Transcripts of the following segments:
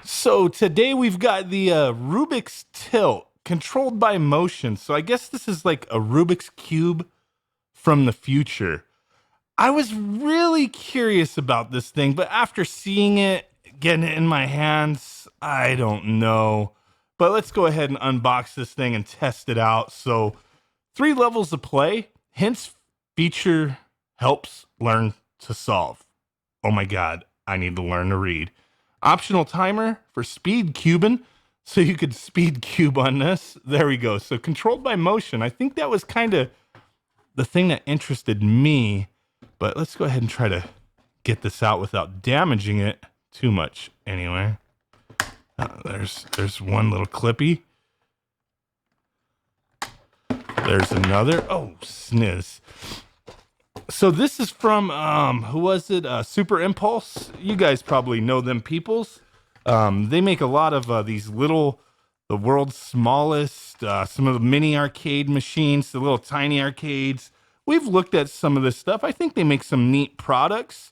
So today we've got the Rubik's tilt controlled by motion. So I guess this is like a Rubik's cube from the future. I was really curious about this thing, but after seeing it, getting it in my hands, I don't know. But let's go ahead and unbox this thing and test it out. So 3 levels of play, hints, feature, helps, learn to solve. Oh my God, I need to learn to read. Optional timer for speed cubing, so you could speed cube on this. There we go. So controlled by motion. I think that was kind of the thing that interested me, but let's go ahead and try to get this out without damaging it too much anyway. There's one little clippy. There's another. Oh, sniz. So this is from, who was it? Super Impulse. You guys probably know them peoples. They make a lot of these little, the world's smallest, some of the mini arcade machines, the little tiny arcades. We've looked at some of this stuff. I think they make some neat products.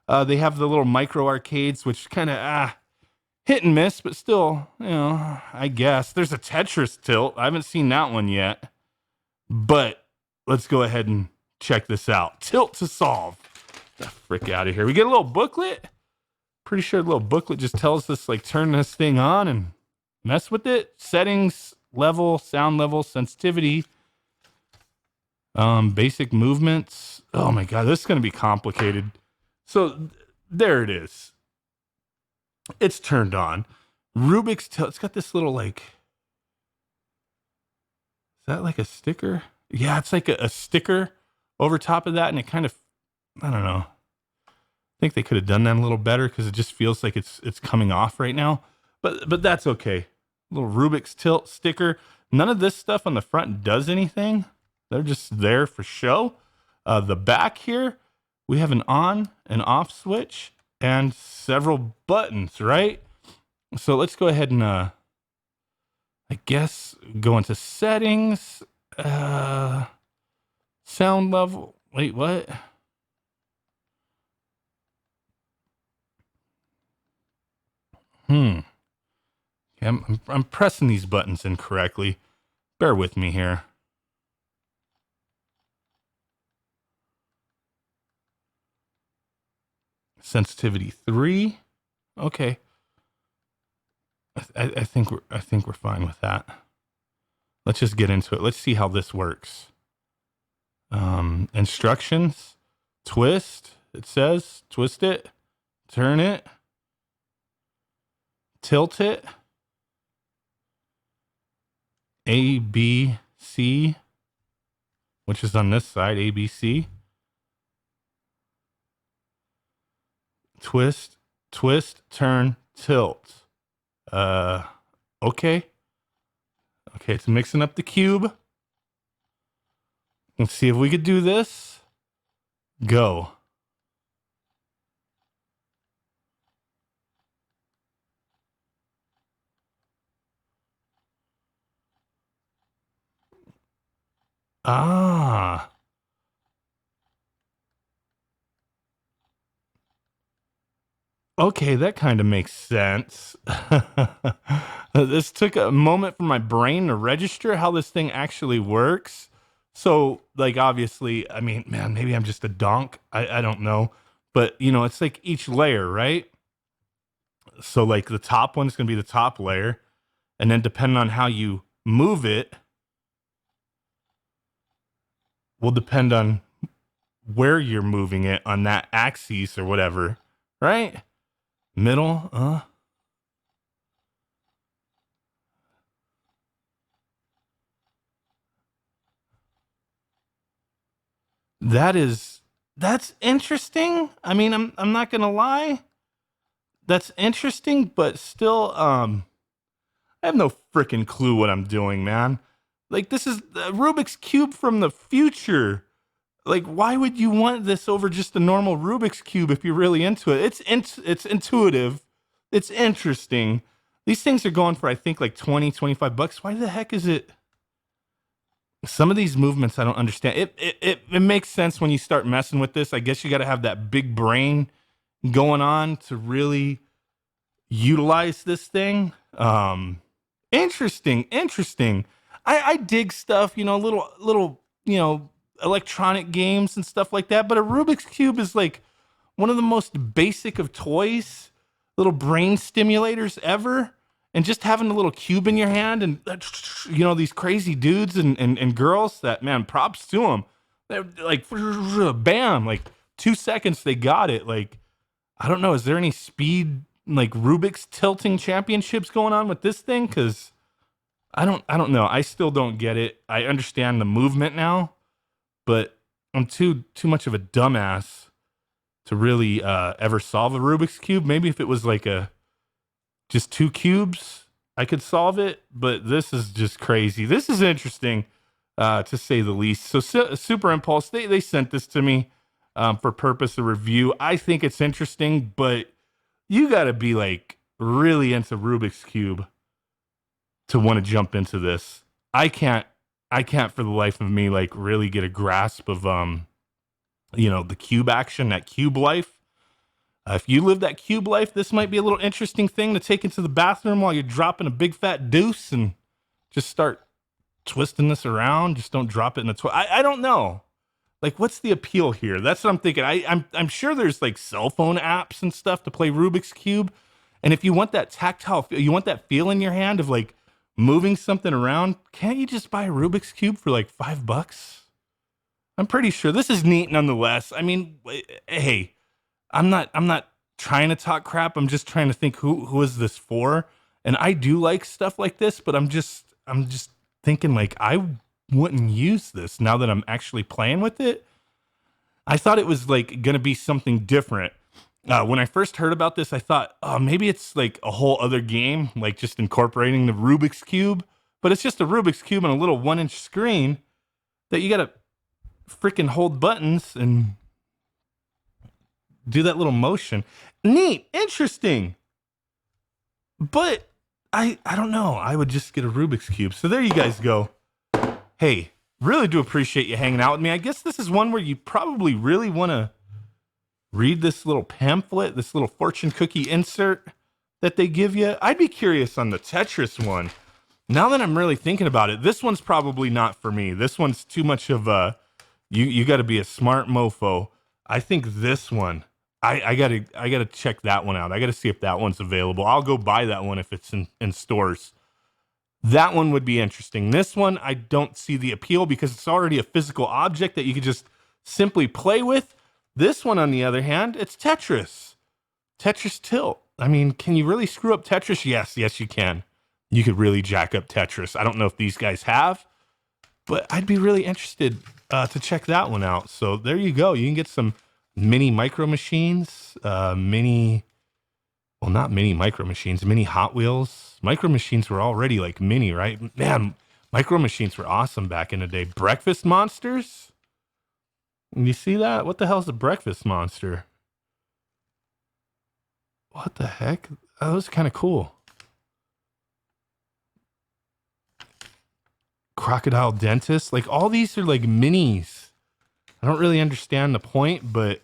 They have the little micro arcades, which kind of, hit and miss, but still, you know, I guess. There's a Tetris tilt. I haven't seen that one yet. But let's go ahead and check this out. Tilt to solve. Get the frick out of here. We get a little booklet. Pretty sure the little booklet just tells us, like, turn this thing on and mess with it. Settings, level, sound level, sensitivity, basic movements. Oh my God, this is going to be complicated. So there it is. It's turned on. Rubik's tilt. It's got this little, like, is that like a sticker? Yeah, it's like a sticker over top of that, and it kind of, I don't know. I think they could have done that a little better because it just feels like it's coming off right now. But that's okay. Little Rubik's tilt sticker. None of this stuff on the front does anything. They're just there for show. The back here, we have an on and off switch and several buttons, right? So let's go ahead and I guess go into settings. Sound level. Wait, what? Okay, I'm pressing these buttons incorrectly. Bear with me here. Sensitivity 3. Okay. I think we're fine with that. Let's just get into it. Let's see how this works. Instructions. Twist. It says twist it, turn it, tilt it. A, B, C, which is on this side, A, B, C. Twist, twist, turn, tilt. Okay. Okay, it's mixing up the cube. Let's see if we could do this. Go. Ah. Okay, that kind of makes sense. This took a moment for my brain to register how this thing actually works. So, like, obviously, I mean, man, maybe I'm just a donk. I don't know. But, you know, it's like each layer, right? So, like, the top one's going to be the top layer. And then depending on how you move it, will depend on where you're moving it on that axis or whatever, right? Middle, that's interesting. I mean, I'm not gonna lie. That's interesting, but still, I have no freaking clue what I'm doing, man. Like, this is the Rubik's Cube from the future. Like, why would you want this over just a normal Rubik's Cube if you're really into it? It's intuitive. It's interesting. These things are going for, I think, like 20, 25 bucks. Why the heck is it? Some of these movements I don't understand. It makes sense when you start messing with this. I guess you got to have that big brain going on to really, utilize this thing. Interesting. I dig stuff, little, electronic games and stuff like that. But a Rubik's Cube is like one of the most basic of toys, little brain stimulators ever. And just having a little cube in your hand and, these crazy dudes and girls that, man, props to them. They're like, bam, like 2 seconds, they got it. Like, I don't know. Is there any speed, like Rubik's tilting championships going on with this thing? Because I don't know. I still don't get it. I understand the movement now, but I'm too much of a dumbass to really ever solve a Rubik's Cube. Maybe if it was like just 2 cubes, I could solve it, but this is just crazy. This is interesting, to say the least. So Super Impulse, they sent this to me for purpose of review. I think it's interesting, but you got to be like really into Rubik's Cube to want to jump into this. I can't for the life of me like really get a grasp of the cube action, that cube life. If you live that cube life, this might be a little interesting thing to take into the bathroom while you're dropping a big fat deuce and just start twisting this around. Just don't drop it in the toilet. I don't know. Like, what's the appeal here? That's what I'm thinking. I'm sure there's like cell phone apps and stuff to play Rubik's Cube. And if you want that tactile, you want that feel in your hand of like moving something around, can't you just buy a Rubik's Cube for like $5? I'm pretty sure this is neat nonetheless. I mean, hey, I'm not trying to talk crap. I'm just trying to think who is this for? And I do like stuff like this, but I'm just thinking like I wouldn't use this now that I'm actually playing with it. I thought it was like going to be something different. When I first heard about this, I thought, oh, maybe it's like a whole other game, like just incorporating the Rubik's Cube, but it's just a Rubik's Cube on a little 1-inch screen that you got to freaking hold buttons and do that little motion. Neat, interesting. But I don't know. I would just get a Rubik's Cube. So there you guys go. Hey, really do appreciate you hanging out with me. I guess this is one where you probably really want to read this little pamphlet, this little fortune cookie insert that they give you. I'd be curious on the Tetris one. Now that I'm really thinking about it, this one's probably not for me. This one's too much of a, you got to be a smart mofo. I think this one, I gotta check that one out. I gotta see if that one's available. I'll go buy that one if it's in stores. That one would be interesting. This one, I don't see the appeal because it's already a physical object that you could just simply play with. This one, on the other hand, it's Tetris. Tetris Tilt. I mean, can you really screw up Tetris? Yes, you can. You could really jack up Tetris. I don't know if these guys have, but I'd be really interested to check that one out. So there you go. You can get some mini micro machines, not mini micro machines, mini Hot Wheels. Micro machines were already like mini, right? Man, micro machines were awesome back in the day. Breakfast monsters. You see that? What the hell is a breakfast monster? What the heck? That was kind of cool. Crocodile dentist. Like, all these are like minis. I don't really understand the point, but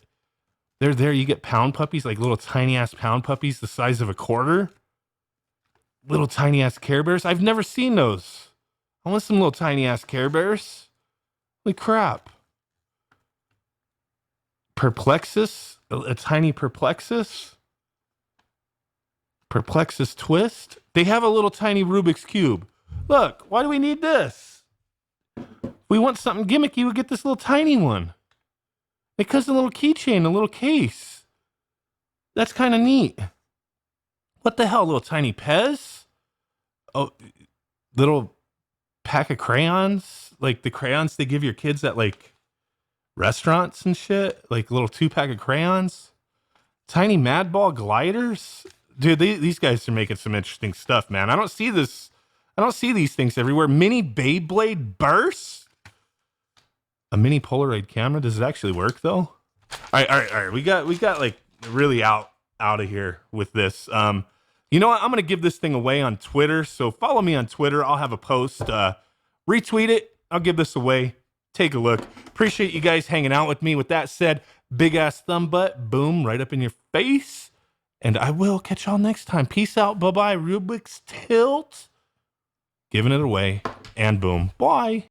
they're there. You get pound puppies, like little tiny ass pound puppies the size of a quarter. Little tiny ass Care Bears. I've never seen those. I want some little tiny ass Care Bears. Holy crap. Perplexus. A tiny Perplexus. Perplexus Twist. They have a little tiny Rubik's Cube. Look, why do we need this? If we want something gimmicky, we get this little tiny one. It comes in a little keychain, a little case. That's kind of neat. What the hell, little tiny Pez? Oh, little pack of crayons? Like the crayons they give your kids at like restaurants and shit? Like a little 2-pack of crayons? Tiny Madball gliders? Dude, these guys are making some interesting stuff, man. I don't see these things everywhere. Mini Beyblade burst? A mini Polaroid camera? Does it actually work though? All right. We got like really out of here with this. You know what? I'm gonna give this thing away on Twitter. So follow me on Twitter. I'll have a post. Retweet it. I'll give this away. Take a look. Appreciate you guys hanging out with me. With that said, big ass thumb butt, boom, right up in your face. And I will catch y'all next time. Peace out. Bye-bye. Rubik's Tilt. Giving it away. And boom. Bye.